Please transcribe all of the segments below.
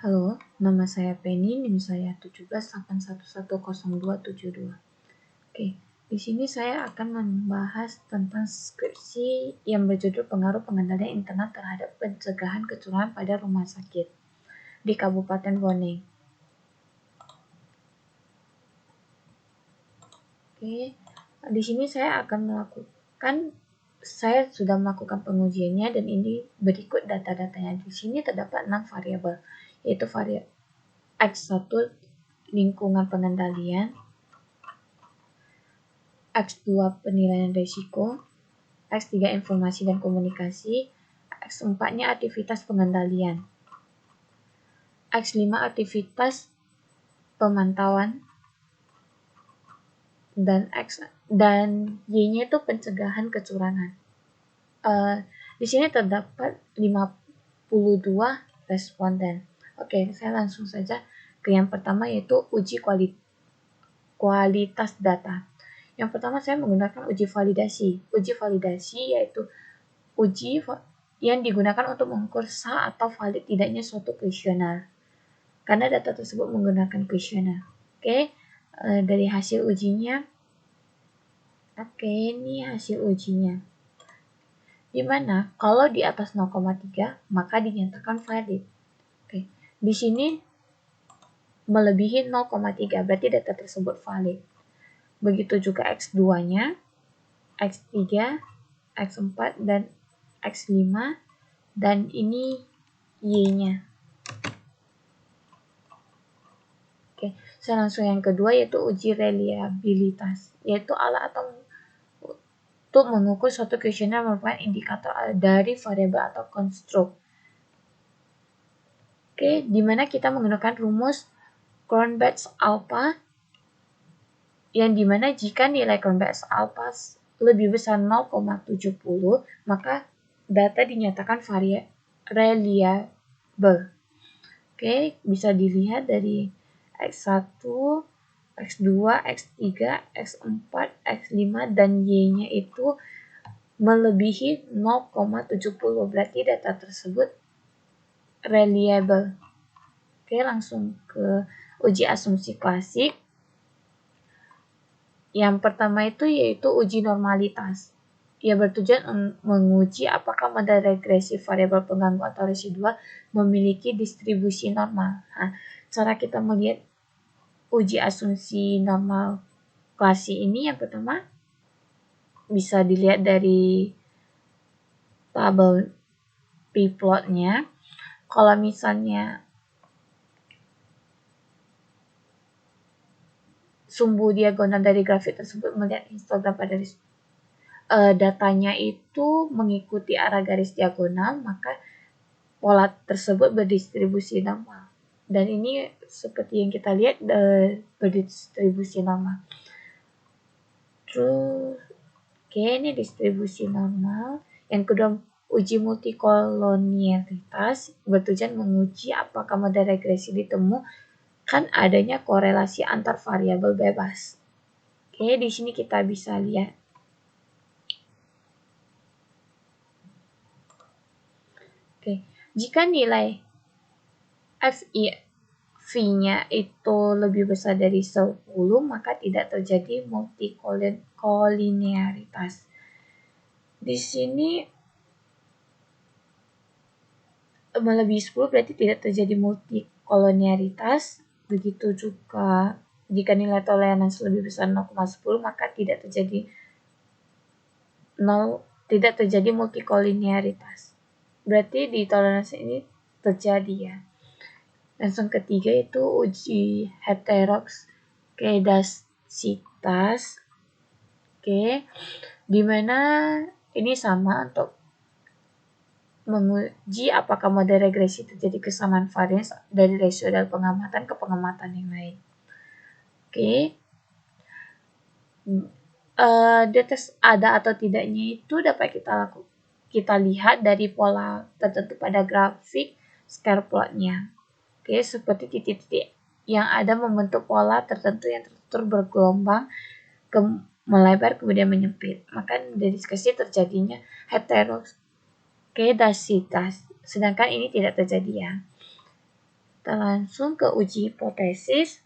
Halo, nama saya Penny, NIM saya 1781110272. Oke, di sini saya akan membahas tentang skripsi yang berjudul Pengaruh Pengendalian Internet terhadap Pencegahan Kecurangan pada Rumah Sakit di Kabupaten Bone. Oke, di sini saya sudah melakukan pengujiannya dan ini berikut data-datanya. Di sini terdapat 6 variabel, yaitu variabel X1 lingkungan pengendalian, X2 penilaian risiko, X3 informasi dan komunikasi, X4-nya aktivitas pengendalian, X5 aktivitas pemantauan, dan Y-nya itu pencegahan kecurangan. Di sini terdapat 52 responden. Oke, saya langsung saja ke yang pertama, yaitu uji kualitas data. Yang pertama saya menggunakan uji validasi. Uji validasi yaitu uji yang digunakan untuk mengukur sah atau valid tidaknya suatu kuesioner, karena data tersebut menggunakan kuesioner. Oke, dari hasil ujinya. Oke, ini hasil ujinya. Dimana kalau di atas 0,3 maka dinyatakan valid. Oke, di sini melebihi 0,3 berarti data tersebut valid. Begitu juga X2-nya, X3, X4, dan X5, dan ini Y-nya. Oke, saya langsung yang kedua, yaitu uji reliabilitas, yaitu alat atau untuk mengukur suatu kuesioner merupakan indikator dari variabel atau konstruk. Oke, di mana kita menggunakan rumus Cronbach's-Alpha, yang dimana jika nilai Cronbach's-Alpha lebih besar 0,70 maka data dinyatakan reliable. Oke, bisa dilihat dari X1, X2, X3, X4, X5, dan Y-nya itu melebihi 0,70, berarti data tersebut reliable. Oke, langsung ke uji asumsi klasik. Yang pertama itu yaitu uji normalitas. Ia bertujuan menguji apakah model regresi variabel pengganggu atau residual memiliki distribusi normal. Nah, cara kita melihat uji asumsi normal klasik ini, yang pertama bisa dilihat dari tabel p-plotnya. Kalau misalnya sumbu diagonal dari grafik tersebut melihat histogram pada datanya itu mengikuti arah garis diagonal, maka pola tersebut berdistribusi normal. Dan ini seperti yang kita lihat berdistribusi normal. Terus, oke, ini distribusi normal. Yang kedua, uji multikolonialitas bertujuan menguji apakah model regresi ditemukan adanya korelasi antar variabel bebas. Oke, di sini kita bisa lihat. Oke, jika nilai V-nya itu lebih besar dari 10, maka tidak terjadi multikolinearitas. Di sini melebihi 10 berarti tidak terjadi multikolinearitas. Begitu juga jika nilai toleransi lebih besar 0,10, maka tidak terjadi multikolinearitas. Berarti di toleransi ini terjadi ya. Langsung ketiga itu uji heterokedasitas. Oke, dimana ini sama untuk menguji apakah model regresi terjadi kesamaan varian dari residual pengamatan ke pengamatan yang lain. Oke, detes ada atau tidaknya itu dapat kita lihat dari pola tertentu pada grafik scatter plotnya. Oke, seperti titik-titik yang ada membentuk pola tertentu yang terstruktur bergelombang melebar kemudian menyempit. Maka dari diskusi terjadinya heterokedasitas. Sedangkan ini tidak terjadi ya. Kita langsung ke uji hipotesis,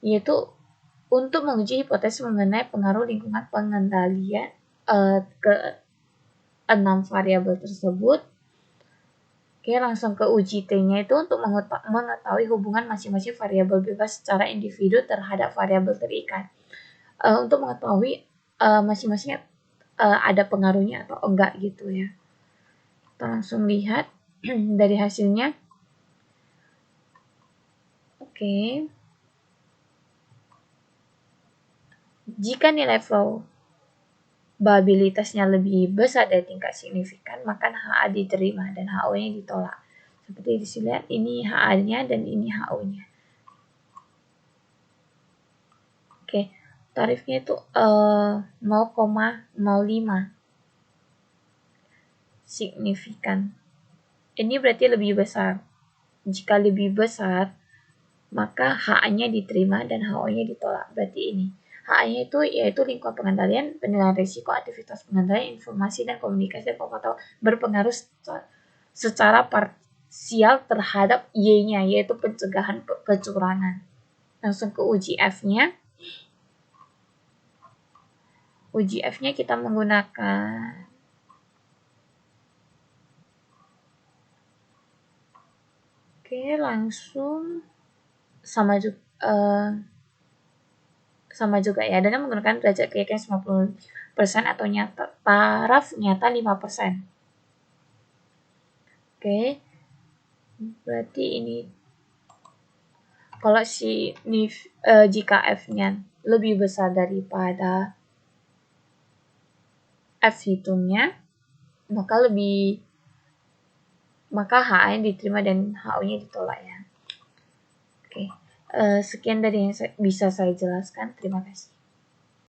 yaitu untuk menguji hipotesis mengenai pengaruh lingkungan pengendalian ke 6 variabel tersebut. Oke, langsung ke uji T-nya itu untuk mengetahui hubungan masing-masing variabel bebas secara individu terhadap variabel terikat. Untuk mengetahui masing-masing ada pengaruhnya atau enggak gitu ya. Kita langsung lihat dari hasilnya. Oke. Jika nilai probabilitasnya lebih besar dari tingkat signifikan, maka HA diterima dan HO-nya ditolak. Seperti dilihat, ini HA-nya dan ini HO-nya. Oke, tarifnya itu 0,05 signifikan. Ini berarti lebih besar. Jika lebih besar, maka HA-nya diterima dan HO-nya ditolak. Berarti ini. HA-nya itu yaitu lingkup pengendalian, penilaian risiko, aktivitas pengendalian, informasi, dan komunikasi atau berpengaruh secara parsial terhadap Y-nya, yaitu pencegahan kecurangan. Langsung ke uji F-nya. Uji F-nya kita menggunakan langsung sama juga ya, dengan menggunakan derajat keyakinan 90% atau taraf nyata 5%. Oke, berarti ini kalau jika F-nya lebih besar daripada F hitungnya, maka HA-nya diterima dan HO-nya ditolak ya. Oke, sekian dari yang bisa saya jelaskan. Terima kasih.